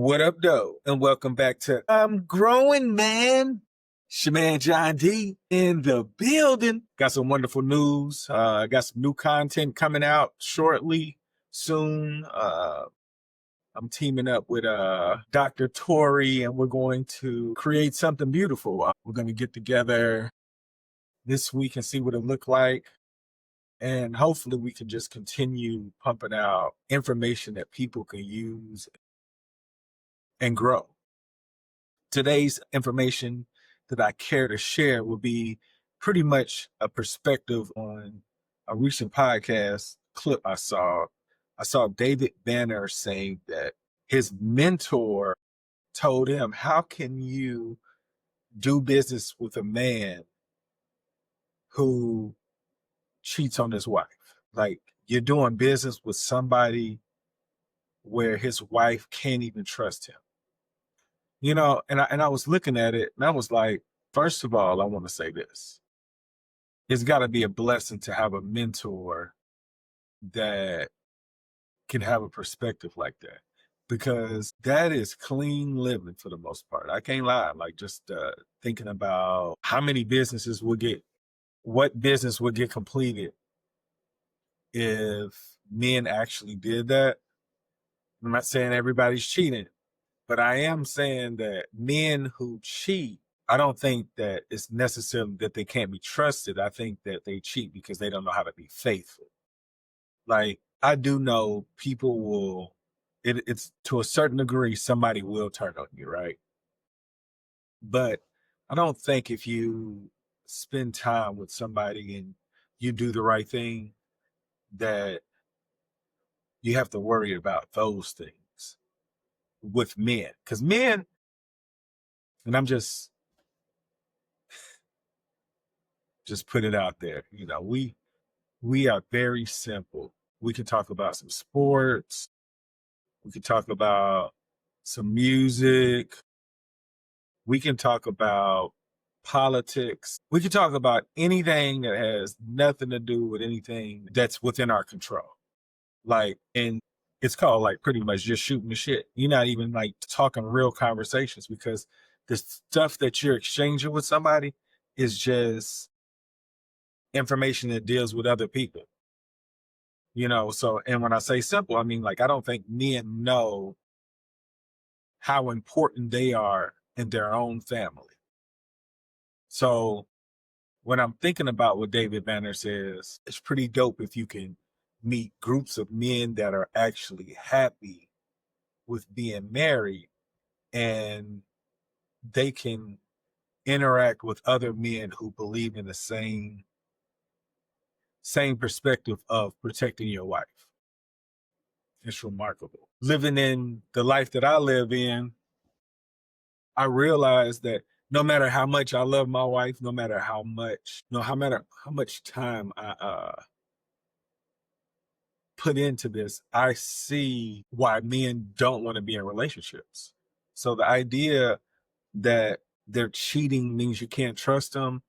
What up, though? And welcome back to I'm Growing Man. It's your man John D in the building. Got some wonderful news. I got some new content coming out shortly, soon. I'm teaming up with Dr. Tori, and we're going to create something beautiful. We're going to get together this week and see what it look like. And hopefully we can just continue pumping out information that people can use and grow. Today's information that I care to share will be pretty much a perspective on a recent podcast clip I saw. I saw David Banner saying that his mentor told him, how can you do business with a man who cheats on his wife? Like, you're doing business with somebody where his wife can't even trust him. You know, and I was looking at it and I was like, first of all, I want to say this. It's got to be a blessing to have a mentor that can have a perspective like that, because that is clean living for the most part. I can't lie. Like, just thinking about how many businesses what business would get completed if men actually did that. I'm not saying everybody's cheating, but I am saying that men who cheat, I don't think that it's necessarily that they can't be trusted. I think that they cheat because they don't know how to be faithful. Like, I do know people it's to a certain degree, somebody will turn on you, right? But I don't think if you spend time with somebody and you do the right thing, that you have to worry about those things with men. Because men, and I'm just put it out there, we are very simple. We can talk about some sports. We can talk about some music. We can talk about politics. We can talk about anything that has nothing to do with anything that's within our control. Like, and it's called like pretty much just shooting the shit. You're not even like talking real conversations, because the stuff that you're exchanging with somebody is just information that deals with other people. So, and when I say simple, I mean, like, I don't think men know how important they are in their own family. So when I'm thinking about what David Banner says, it's pretty dope if you can meet groups of men that are actually happy with being married, and they can interact with other men who believe in the same perspective of protecting your wife. It's remarkable. Living in the life that I live in, I realize that no matter how much I love my wife, no matter how much time I put into this, I see why men don't want to be in relationships. So the idea that they're cheating means you can't trust them,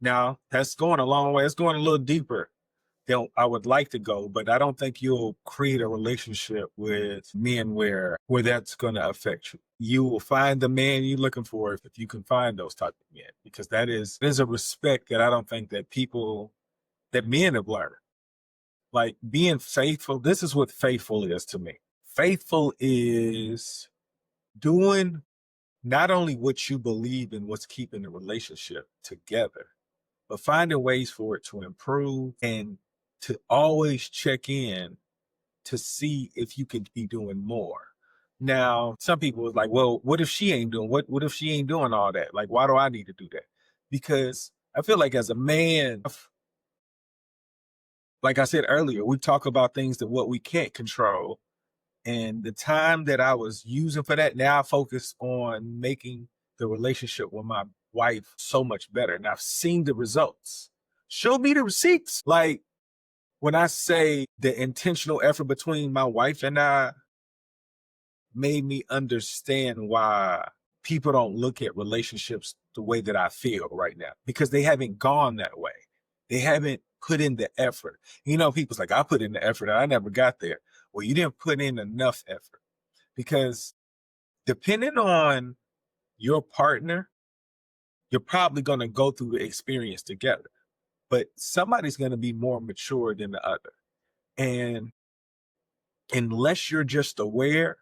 now that's going a long way. It's going a little deeper than I would like to go, but I don't think you'll create a relationship with men where that's going to affect you. You will find the man you're looking for if you can find those type of men, because there's a respect that I don't think that men have learned. Like, being faithful, this is what faithful is to me. Faithful is doing not only what you believe in, what's keeping the relationship together, but finding ways for it to improve and to always check in to see if you could be doing more. Now, some people is like, well, what if she ain't doing all that? Like, why do I need to do that? Because I feel like as a man, like I said earlier, we talk about things that what we can't control. And the time that I was using for that, now I focus on making the relationship with my wife so much better. And I've seen the results. Show me the receipts. Like, when I say the intentional effort between my wife and I made me understand why people don't look at relationships the way that I feel right now, because they haven't gone that way. They haven't put in the effort. People's like, I put in the effort and I never got there. Well, you didn't put in enough effort. because depending on your partner, you're probably going to go through the experience together, but somebody's going to be more mature than the other. And unless you're just aware,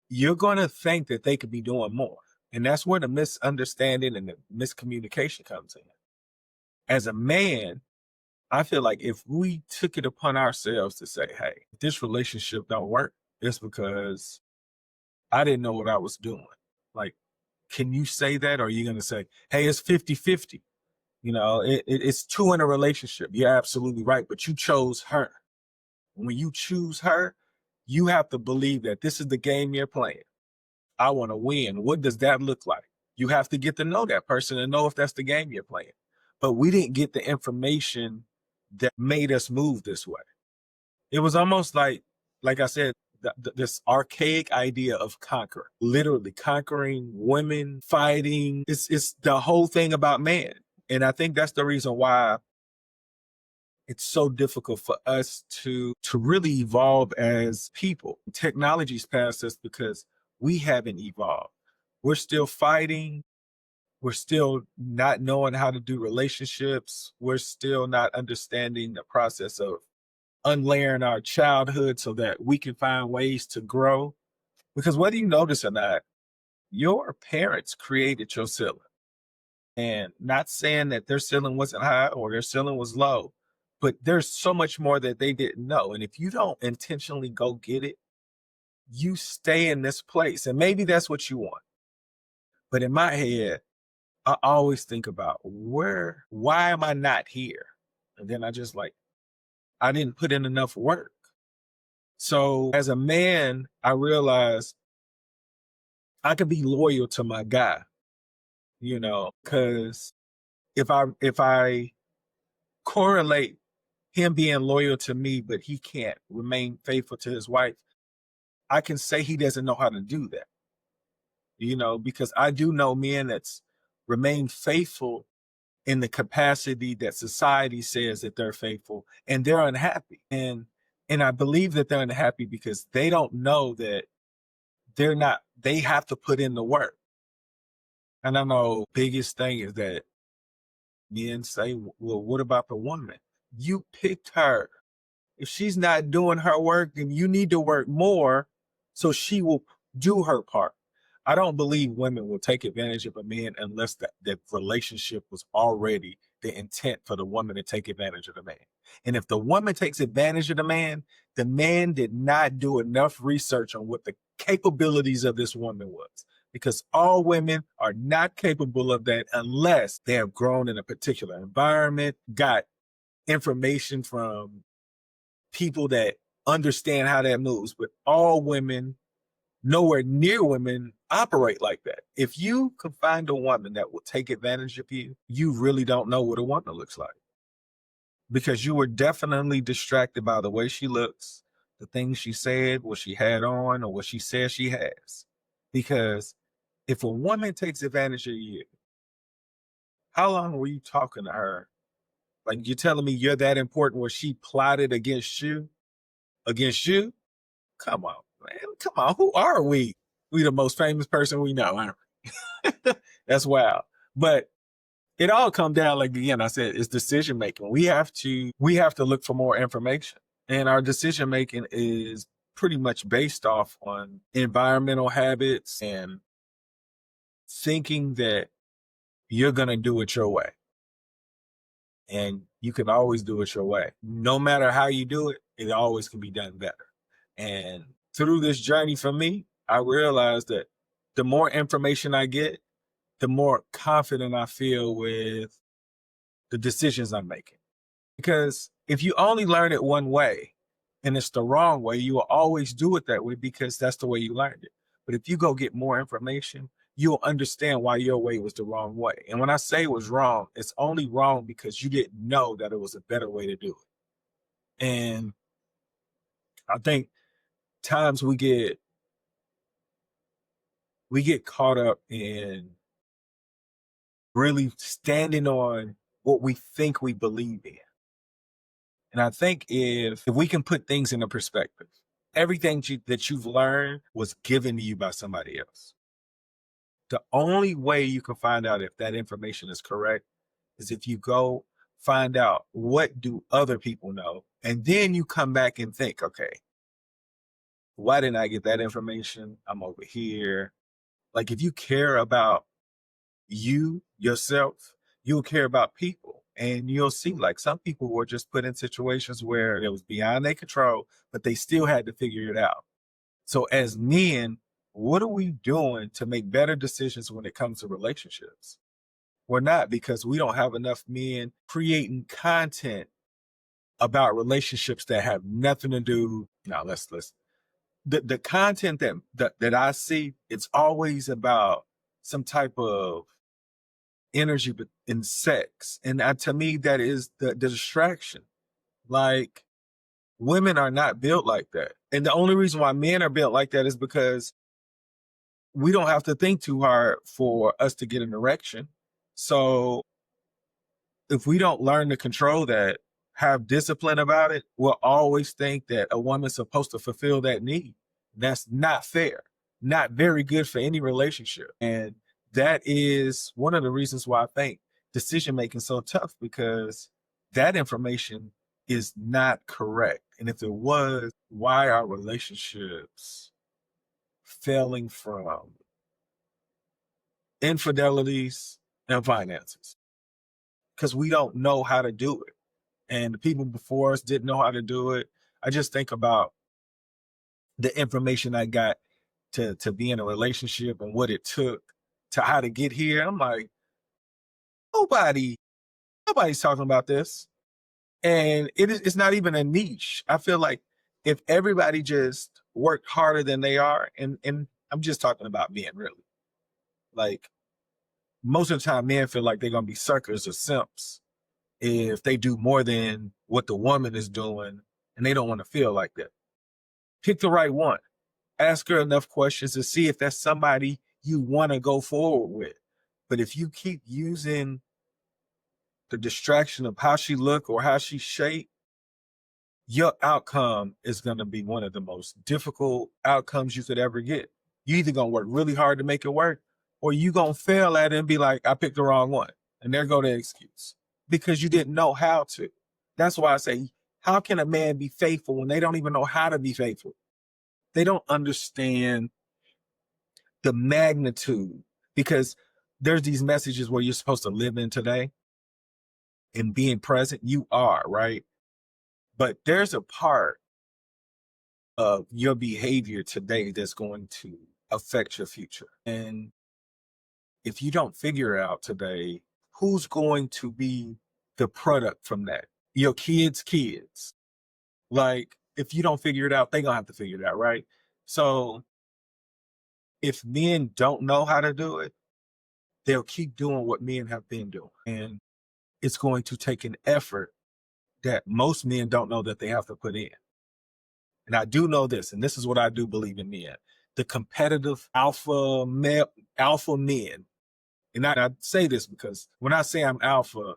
you're going to think that they could be doing more. And that's where the misunderstanding and the miscommunication comes in. As a man, I feel like if we took it upon ourselves to say, hey, if this relationship don't work, it's because I didn't know what I was doing. Like, can you say that? Or are you going to say, hey, it's 50-50? It's two in a relationship. You're absolutely right. But you chose her. When you choose her, you have to believe that this is the game you're playing. I want to win. What does that look like? You have to get to know that person and know if that's the game you're playing. But we didn't get the information that made us move this way. It was almost like I said, this archaic idea of conquering, literally conquering women, fighting. It's the whole thing about man. And I think that's the reason why it's so difficult for us to really evolve as people. Technology's past us because we haven't evolved. We're still fighting. We're still not knowing how to do relationships. We're still not understanding the process of unlayering our childhood so that we can find ways to grow. Because whether you notice or not, your parents created your ceiling. And not saying that their ceiling wasn't high or their ceiling was low, but there's so much more that they didn't know. And if you don't intentionally go get it, you stay in this place. And maybe that's what you want. But in my head, I always think about why am I not here? And then I didn't put in enough work. So as a man, I realized I could be loyal to my guy, because if I correlate him being loyal to me, but he can't remain faithful to his wife, I can say he doesn't know how to do that, because I do know men that's remain faithful in the capacity that society says that they're faithful, and they're unhappy. And I believe that they're unhappy because they don't know that they have to put in the work. And I know biggest thing is that men say, well, what about the woman? You picked her. If she's not doing her work, then you need to work more so she will do her part. I don't believe women will take advantage of a man unless the relationship was already the intent for the woman to take advantage of the man. And if the woman takes advantage of the man did not do enough research on what the capabilities of this woman was. Because all women are not capable of that unless they have grown in a particular environment, got information from people that understand how that moves. But all women, nowhere near women, operate like that. If you can find a woman that will take advantage of you, you really don't know what a woman looks like, because you were definitely distracted by the way she looks, the things she said, what she had on, or what she says she has. Because if a woman takes advantage of you, how long were you talking to her? Like, you're telling me you're that important where she plotted against you? Against you? Come on, man. Come on. Who are we? We the most famous person we know, aren't we? That's wild. But it all comes down, like again, I said, it's decision making. We have to look for more information. And our decision making is pretty much based off on environmental habits and thinking that you're gonna do it your way. And you can always do it your way. No matter how you do it, it always can be done better. And through this journey for me, I realized that the more information I get, the more confident I feel with the decisions I'm making. Because if you only learn it one way and it's the wrong way, you will always do it that way because that's the way you learned it. But if you go get more information, you'll understand why your way was the wrong way. And when I say it was wrong, it's only wrong because you didn't know that it was a better way to do it. And I think times we get caught up in really standing on what we think we believe in. And I think if we can put things into perspective, Everything that you've learned was given to you by somebody else. The only way you can find out if that information is correct is if you go find out what do other people know, and then you come back and think, okay, why didn't I get that information? I'm over here. Like if you care about yourself, you'll care about people. And you'll see like some people were just put in situations where it was beyond their control, but they still had to figure it out. So as men, what are we doing to make better decisions when it comes to relationships? We're not, because we don't have enough men creating content about relationships that have nothing to do. Now let's the content that I see, it's always about some type of energy in sex. And to me, that is the distraction. Like women are not built like that. And the only reason why men are built like that is because we don't have to think too hard for us to get an erection. So if we don't learn to control that, have discipline about it, we'll always think that a woman's supposed to fulfill that need. That's not fair, not very good for any relationship. And that is one of the reasons why I think decision making so tough, because that information is not correct. And if it was, why are relationships failing from infidelities and finances? Because we don't know how to do it. And the people before us didn't know how to do it. I just think about the information I got to be in a relationship and what it took to how to get here. I'm like, nobody, nobody's talking about this. And it's not even a niche. I feel like if everybody just worked harder than they are, and I'm just talking about men really. Like most of the time men feel like they're gonna be suckers or simps if they do more than what the woman is doing, and they don't want to feel like that. Pick the right one. Ask her enough questions to see if that's somebody you want to go forward with. But if you keep using the distraction of how she look or how she shape, your outcome is going to be one of the most difficult outcomes you could ever get. You either going to work really hard to make it work, or you going to fail at it and be like, I picked the wrong one. And there go the excuse, because you didn't know how to. That's why I say, how can a man be faithful when they don't even know how to be faithful? They don't understand the magnitude, because there's these messages where you're supposed to live in today and being present. You are, right? But there's a part of your behavior today that's going to affect your future. And if you don't figure out today, who's going to be the product from that? Your kids. Like, if you don't figure it out, they're going to have to figure it out, right? So if men don't know how to do it, they'll keep doing what men have been doing. And it's going to take an effort that most men don't know that they have to put in. And I do know this, and this is what I do believe in men: the competitive alpha men. And I say this because when I say I'm alpha,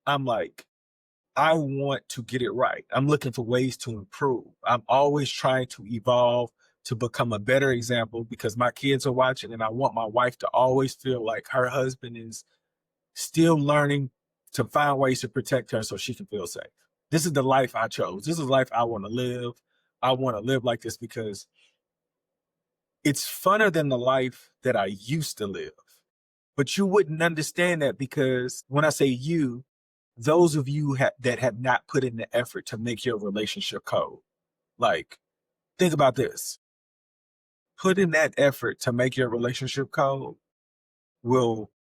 I'm like, I want to get it right. I'm looking for ways to improve. I'm always trying to evolve to become a better example, because my kids are watching, and I want my wife to always feel like her husband is still learning to find ways to protect her so she can feel safe. This is the life I chose. This is the life I want to live. I want to live like this because it's funner than the life that I used to live. But you wouldn't understand that, because when I say you, those of you that have not put in the effort to make your relationship cold. Like, think about this. Put in that effort to make your relationship cold will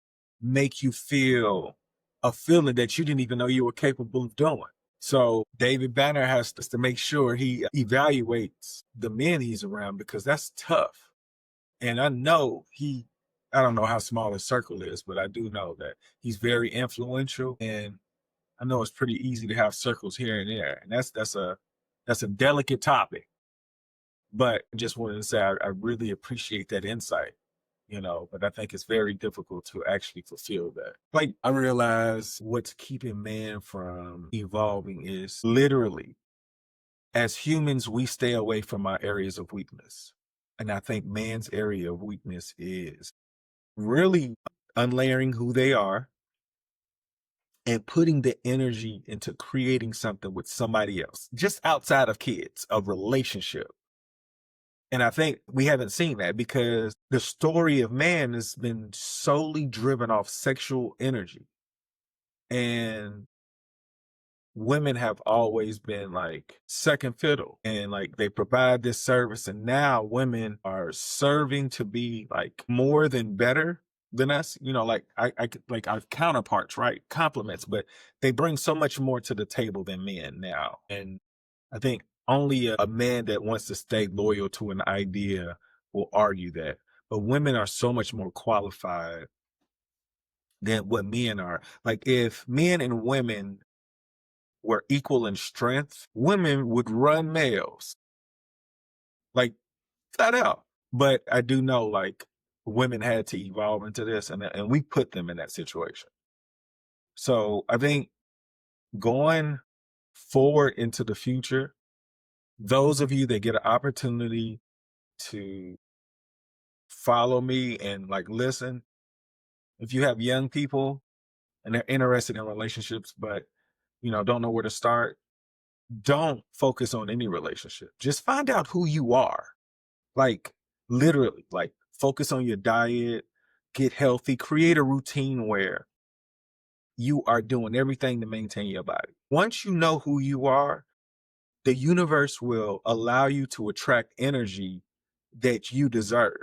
make you feel a feeling that you didn't even know you were capable of doing. So David Banner has to make sure he evaluates the men he's around, because that's tough. And I don't know how small his circle is, but I do know that he's very influential. And I know it's pretty easy to have circles here and there. And that's a delicate topic. But I just wanted to say I really appreciate that insight, but I think it's very difficult to actually fulfill that. Like, I realize what's keeping man from evolving is literally As humans, we stay away from our areas of weakness. And I think man's area of weakness is really unlayering who they are and putting the energy into creating something with somebody else, just outside of kids, a relationship. And I think we haven't seen that because the story of man has been solely driven off sexual energy. And women have always been like second fiddle and like they provide this service. And now women are serving to be like more than better than us, like I could like our counterparts, right? Compliments, but they bring so much more to the table than men now. And I think only a man that wants to stay loyal to an idea will argue that. But women are so much more qualified than what men are. Like if men and women were equal in strength, women would run males, like flat out. But I do know like women had to evolve into this and we put them in that situation. So I think going forward into the future, those of you that get an opportunity to follow me and like listen, if you have young people and they're interested in relationships, but don't know where to start, don't focus on any relationship. Just find out who you are. Like literally, like focus on your diet, get healthy, create a routine where you are doing everything to maintain your body. Once you know who you are, the universe will allow you to attract energy that you deserve.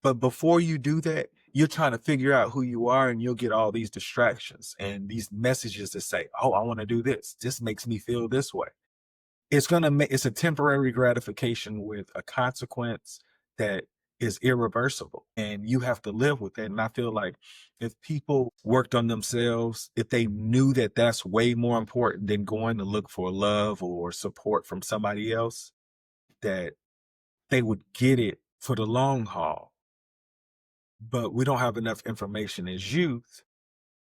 But before you do that, you're trying to figure out who you are and you'll get all these distractions and these messages that say, oh, I want to do this. This makes me feel this way. It's a temporary gratification with a consequence that is irreversible and you have to live with it. And I feel like if people worked on themselves, if they knew that that's way more important than going to look for love or support from somebody else, that they would get it for the long haul. But we don't have enough information as youth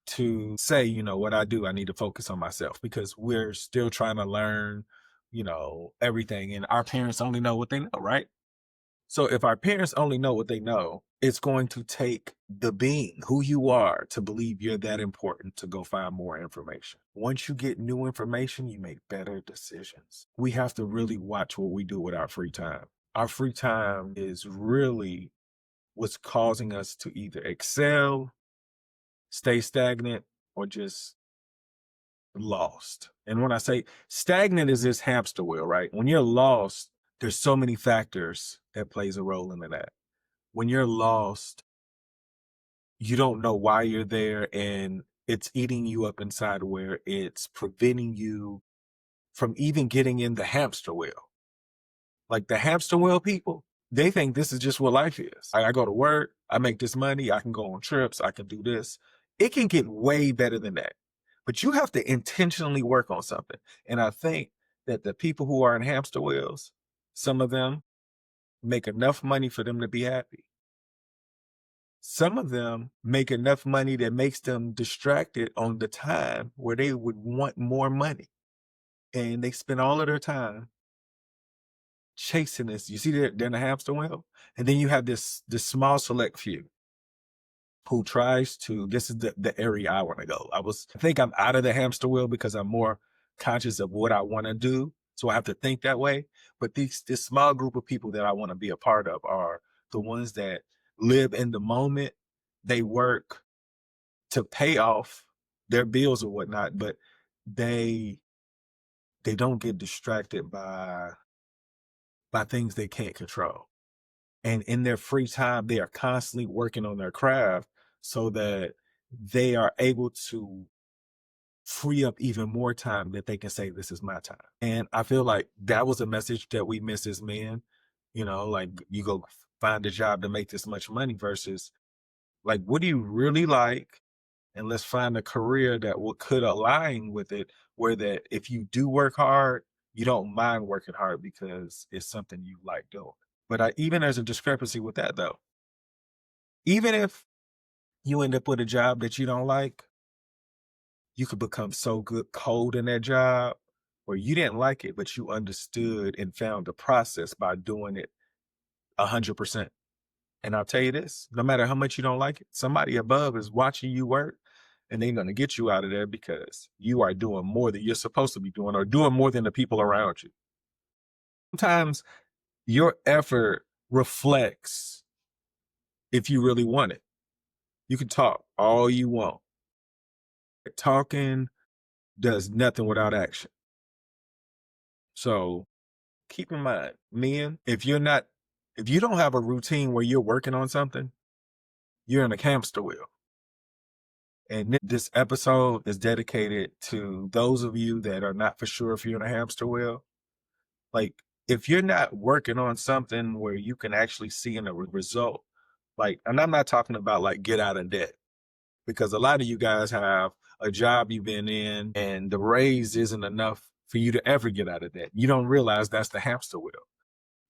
to say, what I do, I need to focus on myself because we're still trying to learn, everything. And our parents only know what they know, right? So if our parents only know what they know, it's going to take the being who you are to believe you're that important to go find more information. Once you get new information, you make better decisions. We have to really watch what we do with our free time. Our free time is really what's causing us to either excel, stay stagnant, or just lost. And when I say stagnant is this hamster wheel, right? When you're lost, there's so many factors that plays a role into that. When you're lost, you don't know why you're there and it's eating you up inside where it's preventing you from even getting in the hamster wheel. Like the hamster wheel people, they think this is just what life is. I go to work, I make this money, I can go on trips, I can do this. It can get way better than that. But you have to intentionally work on something. And I think that the people who are in hamster wheels, some of them make enough money for them to be happy. Some of them make enough money that makes them distracted on the time where they would want more money. And they spend all of their time chasing this. You see, they're in a hamster wheel. And then you have this small select few who tries to, this is the area I want to go. I think I'm out of the hamster wheel because I'm more conscious of what I want to do. So I have to think that way. But this small group of people that I want to be a part of are the ones that live in the moment. They work to pay off their bills or whatnot, but they don't get distracted by things they can't control. And in their free time, they are constantly working on their craft so that they are able to free up even more time that they can say, this is my time. And I feel like that was a message that we miss as men, like you go find a job to make this much money versus like, what do you really like? And let's find a career that could align with it, where that if you do work hard, you don't mind working hard because it's something you like doing. But even there's a discrepancy with that though. Even if you end up with a job that you don't like, you could become so good cold in that job where you didn't like it, but you understood and found the process by doing it 100%. And I'll tell you this, no matter how much you don't like it, somebody above is watching you work and they're going to get you out of there because you are doing more than you're supposed to be doing or doing more than the people around you. Sometimes your effort reflects if you really want it. You can talk all you want. Talking does nothing without action. So keep in mind, men, if you don't have a routine where you're working on something, you're in a hamster wheel. And this episode is dedicated to those of you that are not for sure if you're in a hamster wheel. Like, if you're not working on something where you can actually see a result, like, and I'm not talking about like get out of debt, because a lot of you guys have a job you've been in and the raise isn't enough for you to ever get out of debt. You don't realize that's the hamster wheel.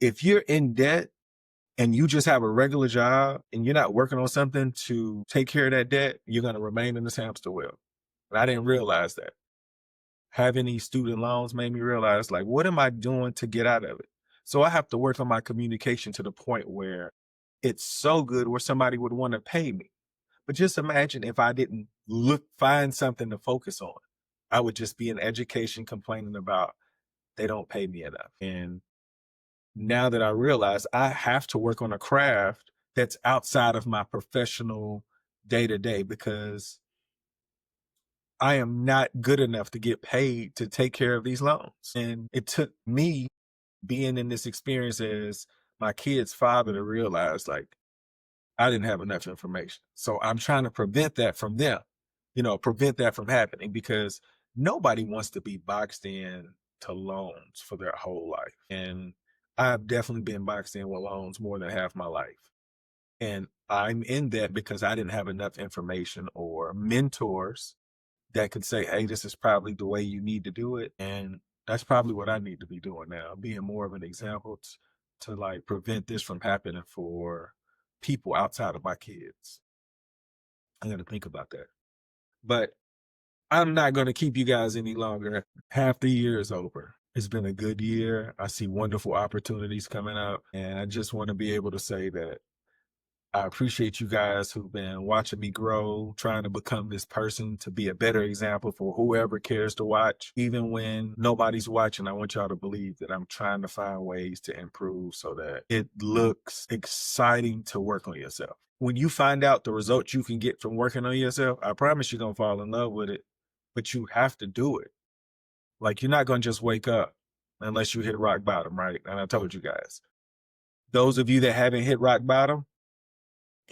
If you're in debt and you just have a regular job and you're not working on something to take care of that debt, you're going to remain in this hamster wheel. And I didn't realize that. Having these student loans made me realize, like, what am I doing to get out of it? So I have to work on my communication to the point where it's so good where somebody would want to pay me. But just imagine if I didn't find something to focus on. I would just be in education complaining about they don't pay me enough. And now that I realize I have to work on a craft that's outside of my professional day to day, because I am not good enough to get paid to take care of these loans. And it took me being in this experience as my kid's father to realize, like, I didn't have enough information. So I'm trying to prevent that from them, prevent that from happening, because nobody wants to be boxed in to loans for their whole life. And I've definitely been boxed in with loans more than half my life. And I'm in that because I didn't have enough information or mentors that could say, hey, this is probably the way you need to do it. And that's probably what I need to be doing now, being more of an example to like prevent this from happening for people outside of my kids. I got to think about that. But I'm not going to keep you guys any longer. Half the year is over. It's been a good year. I see wonderful opportunities coming up. And I just want to be able to say that I appreciate you guys who've been watching me grow, trying to become this person to be a better example for whoever cares to watch. Even when nobody's watching, I want y'all to believe that I'm trying to find ways to improve so that it looks exciting to work on yourself. When you find out the results you can get from working on yourself, I promise you're going to fall in love with it, but you have to do it. Like, you're not going to just wake up unless you hit rock bottom, right? And I told you guys, those of you that haven't hit rock bottom,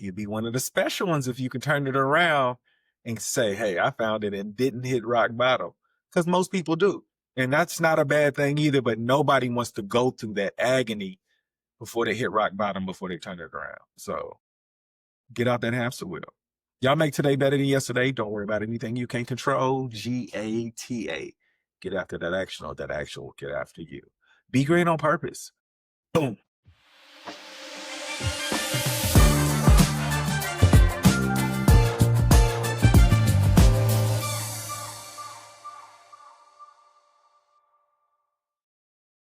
you'd be one of the special ones if you can turn it around and say, hey, I found it and didn't hit rock bottom. Because most people do. And that's not a bad thing either, but nobody wants to go through that agony before they hit rock bottom, before they turn it around. So get out that hamster wheel. Y'all make today better than yesterday. Don't worry about anything you can't control. GATA. Get after that action, or that action will get after you. Be great on purpose. Boom.